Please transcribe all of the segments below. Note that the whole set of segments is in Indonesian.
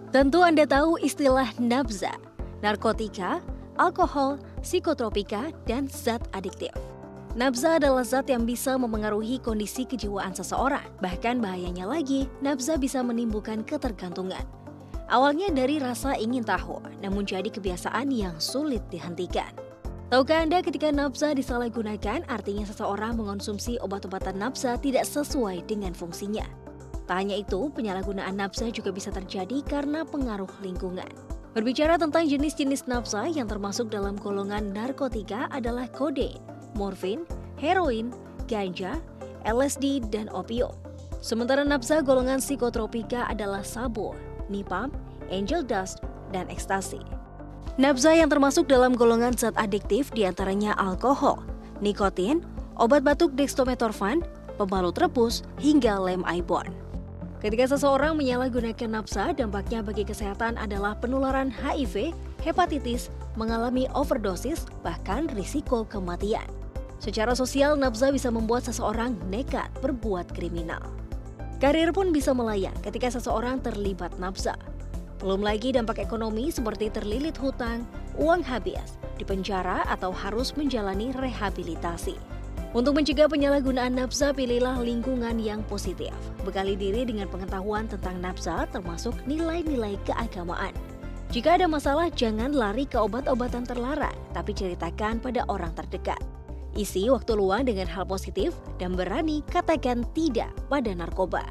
Tentu Anda tahu istilah nafza, narkotika, alkohol, psikotropika, dan zat adiktif. Nafza adalah zat yang bisa memengaruhi kondisi kejiwaan seseorang. Bahkan bahayanya lagi, nafza bisa menimbulkan ketergantungan. Awalnya dari rasa ingin tahu, namun jadi kebiasaan yang sulit dihentikan. Tahukah Anda ketika nafza disalahgunakan, artinya seseorang mengonsumsi obat-obatan nafza tidak sesuai dengan fungsinya. Tak hanya itu, penyalahgunaan nafza juga bisa terjadi karena pengaruh lingkungan. Berbicara tentang jenis-jenis nafza yang termasuk dalam golongan narkotika adalah kodein, morfin, heroin, ganja, LSD, dan opium. Sementara nafza golongan psikotropika adalah sabu, nipam, angel dust, dan ekstasi. Nafza yang termasuk dalam golongan zat adiktif diantaranya alkohol, nikotin, obat batuk dextromethorphan, pembalut rebus, hingga lem ibon. Ketika seseorang menyalahgunakan nafza, dampaknya bagi kesehatan adalah penularan HIV, hepatitis, mengalami overdosis, bahkan risiko kematian. Secara sosial, nafza bisa membuat seseorang nekat berbuat kriminal. Karir pun bisa melayang ketika seseorang terlibat nafza. Belum lagi dampak ekonomi seperti terlilit hutang, uang habis, dipenjara atau harus menjalani rehabilitasi. Untuk mencegah penyalahgunaan nafza, pilihlah lingkungan yang positif. Bekali diri dengan pengetahuan tentang nafza, termasuk nilai-nilai keagamaan. Jika ada masalah, jangan lari ke obat-obatan terlarang, tapi ceritakan pada orang terdekat. Isi waktu luang dengan hal positif dan berani katakan tidak pada narkoba.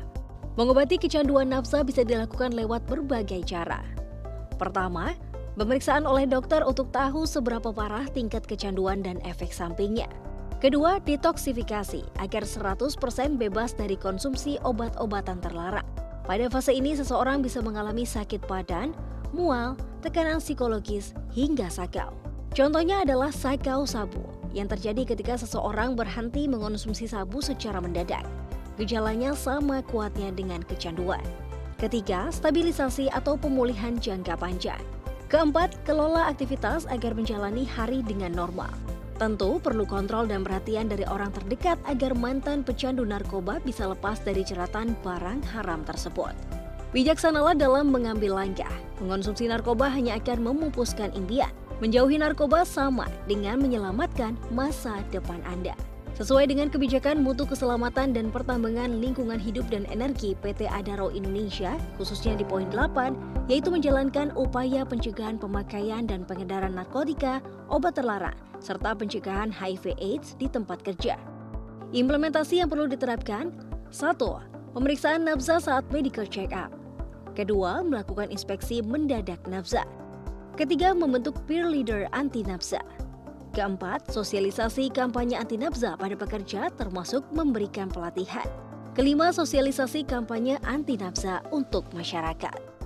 Mengobati kecanduan nafza bisa dilakukan lewat berbagai cara. Pertama, pemeriksaan oleh dokter untuk tahu seberapa parah tingkat kecanduan dan efek sampingnya. Kedua, detoksifikasi agar 100% bebas dari konsumsi obat-obatan terlarang. Pada fase ini, seseorang bisa mengalami sakit badan, mual, tekanan psikologis, hingga sakau. Contohnya adalah sakau sabu, yang terjadi ketika seseorang berhenti mengonsumsi sabu secara mendadak. Gejalanya sama kuatnya dengan kecanduan. Ketiga, stabilisasi atau pemulihan jangka panjang. Keempat, kelola aktivitas agar menjalani hari dengan normal. Tentu perlu kontrol dan perhatian dari orang terdekat agar mantan pecandu narkoba bisa lepas dari jeratan barang haram tersebut. Bijaksanalah dalam mengambil langkah. Mengonsumsi narkoba hanya akan memupuskan impian. Menjauhi narkoba sama dengan menyelamatkan masa depan Anda. Sesuai dengan kebijakan Mutu Keselamatan dan Pertambangan Lingkungan Hidup dan Energi PT Adaro Indonesia, khususnya di poin 8, yaitu menjalankan upaya pencegahan pemakaian dan pengedaran narkotika, obat terlarang, serta pencegahan HIV/AIDS di tempat kerja. Implementasi yang perlu diterapkan: 1. Pemeriksaan nafza saat medical check-up. Kedua, melakukan inspeksi mendadak nafza. Ketiga, membentuk peer leader anti-nafza. Keempat, sosialisasi kampanye anti-nafza pada pekerja termasuk memberikan pelatihan. Kelima, sosialisasi kampanye anti-nafza untuk masyarakat.